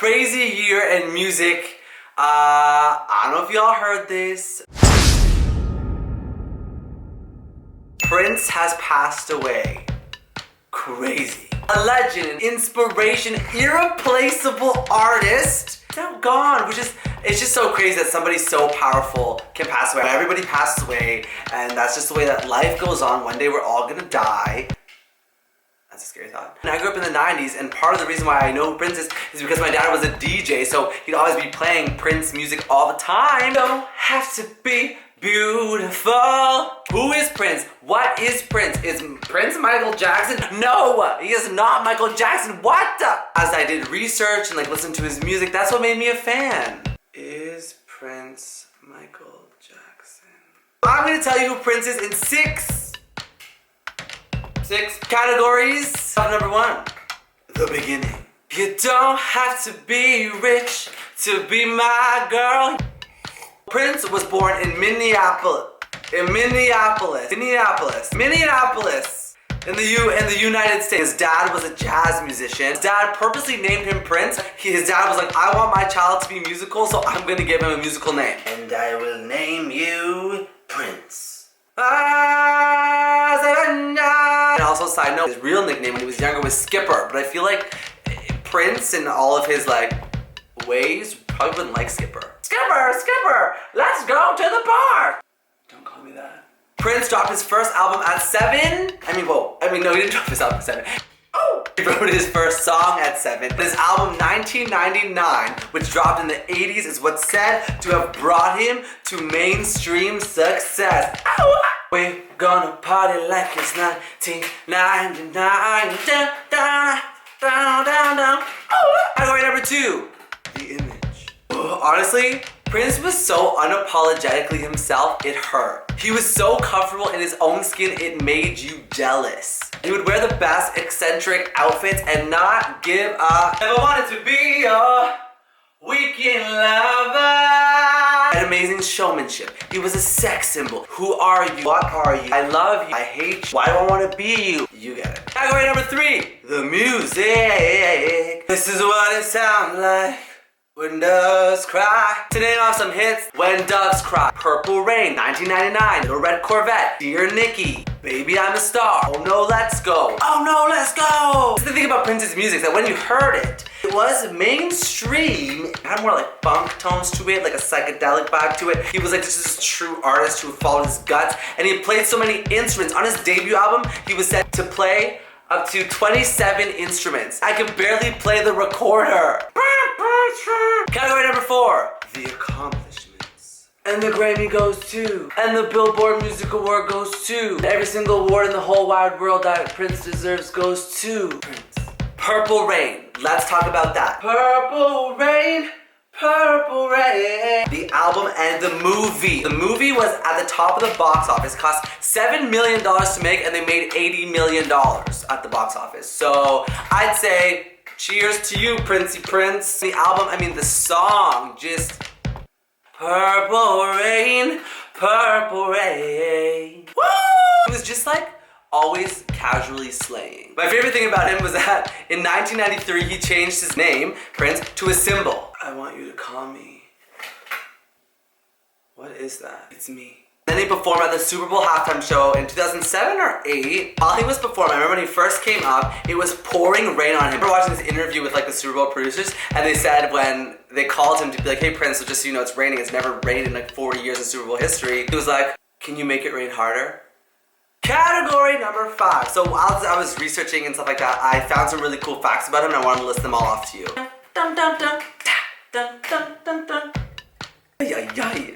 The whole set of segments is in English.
crazy year in music. I don't know if y'all heard this. Prince has passed away. Crazy. A legend, an inspiration, irreplaceable artist. Now gone, it's just so crazy that somebody so powerful can pass away. Everybody passes away, and that's just the way that life goes on. One day we're all gonna die. That's a scary thought. And I grew up in the 90s, and part of the reason why I know who Prince is because my dad was a DJ, so he'd always be playing Prince music all the time. Don't have to be beautiful. Who is Prince? What is Prince? Is Prince Michael Jackson? No, he is not Michael Jackson. What the? As I did research and listened to his music, that's what made me a fan. Is Prince Michael Jackson? I'm gonna tell you who Prince is in six categories. Number one, the beginning. You don't have to be rich to be my girl. Prince was born in Minneapolis, in the United States. His dad was a jazz musician. His dad purposely named him Prince. His dad was like, I want my child to be musical, so I'm gonna give him a musical name. And I will name you Prince. And also, side note, his real nickname when he was younger was Skipper, but I feel like Prince and all of his ways probably wouldn't like Skipper. Skipper, let's go to the park. Don't call me that. Prince dropped his first album at 7. No, he didn't drop his album at 7. Oh! He wrote his first song at 7. His album 1999, which dropped in the 80s, is what's said to have brought him to mainstream success. Ow! We're gonna party like it's 1999. Down, down, down, down, down. Oh! Category number 2, the image. Honestly, Prince was so unapologetically himself, it hurt. He was so comfortable in his own skin, it made you jealous. He would wear the best eccentric outfits and not give up. Never wanted to be your weekend lover. Had amazing showmanship. He was a sex symbol. Who are you? What are you? I love you. I hate you. Why do I want to be you? You get it. Category number 3, the music. This is what it sounds like when doves cry. To name off some hits: When Doves Cry, Purple Rain, 1999, Little Red Corvette, Dear Nikki, Baby I'm a Star, Oh No Let's Go, Oh No Let's Go. The thing about Prince's music is that when you heard it, it was mainstream. It had more funk tones to it, a psychedelic vibe to it. He was just this true artist who followed his guts, and he played so many instruments. On his debut album, he was said to play up to 27 instruments. I can barely play the recorder. Category number 4, the accomplishments. And the Grammy goes to, and the Billboard Music Award goes to, every single award in the whole wide world that Prince deserves goes to Prince. Purple Rain, let's talk about that. Purple Rain, Purple Rain. The album and the movie. The movie was at the top of the box office, cost $7 million to make, and they made $80 million at the box office. So I'd say, cheers to you, Princey Prince. The album, the song, just Purple Rain, Purple Rain. Woo! It was just always casually slaying. My favorite thing about him was that in 1993 he changed his name, Prince, to a symbol. I want you to call me. What is that? It's me. Then he performed at the Super Bowl halftime show in 2007 or 8. While he was performing, I remember when he first came up, it was pouring rain on him. I remember watching this interview with the Super Bowl producers, and they said when they called him to be hey Prince, so just so you know it's raining, it's never rained in 40 years in Super Bowl history. He was like, can you make it rain harder? Category number 5. So while I was researching and stuff like that, I found some really cool facts about him, and I wanted to list them all off to you. Dun, dun, dun, dun, dun, dun, dun.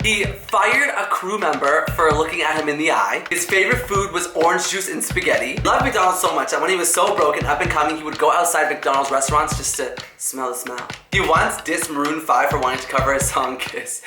He fired a crew member for looking at him in the eye. His favorite food was orange juice and spaghetti. He loved McDonald's so much that when he was so broken, up and coming, he would go outside McDonald's restaurants just to smell the smell. He once dissed Maroon 5 for wanting to cover his song Kiss.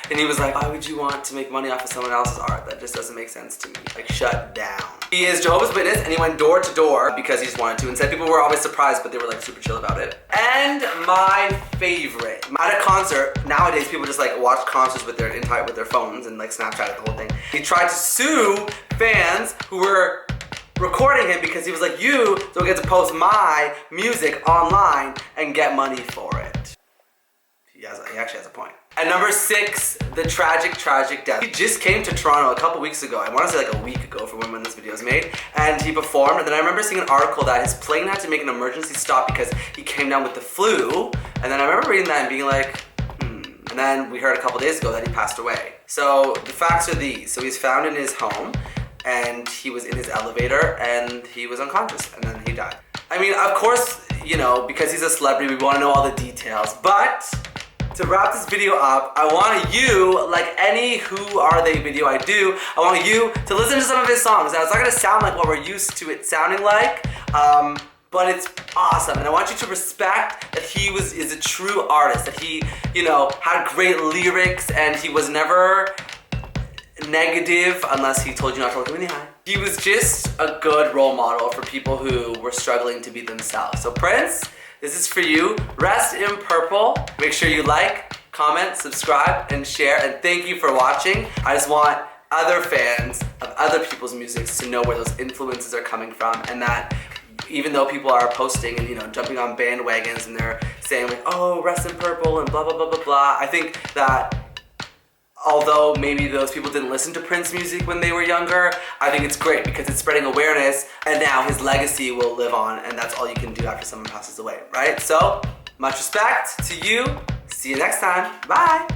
And he was like, why would you want to make money off of someone else's art? That just doesn't make sense to me. Shut down. He is Jehovah's Witness, and he went door to door because he just wanted to, and said people were always surprised, but they were super chill about it. And my favorite, at a concert, nowadays people just watch concerts with their phones and Snapchat the whole thing. He tried to sue fans who were recording him because he was like, you don't get to post my music online and get money for it. he actually has a point. At number 6, the tragic death. He just came to Toronto a couple weeks ago. I want to say like a week ago from when this video was made. And he performed, and then I remember seeing an article that his plane had to make an emergency stop because he came down with the flu. And then I remember reading that and being like, And then we heard a couple days ago that he passed away. So the facts are these. So he's found in his home, and he was in his elevator, and he was unconscious, and then he died. I mean, of course, you know, because he's a celebrity, we want to know all the details, but to wrap this video up, I want you, like any Who Are They video I do, I want you to listen to some of his songs. Now, it's not going to sound like what we're used to it sounding like, but it's awesome. And I want you to respect that he is a true artist, that he, you know, had great lyrics, and he was never negative unless he told you not to look him in the eye. He was just a good role model for people who were struggling to be themselves. So Prince, this is for you. Rest in purple. Make sure you like, comment, subscribe, and share. And thank you for watching. I just want other fans of other people's music to know where those influences are coming from, and that even though people are posting and, you know, jumping on bandwagons and they're saying like, oh, rest in purple and blah, blah, blah, blah, blah. I think that although maybe those people didn't listen to Prince music when they were younger, I think it's great because it's spreading awareness, and now his legacy will live on, and that's all you can do after someone passes away, right? So, much respect to you. See you next time. Bye.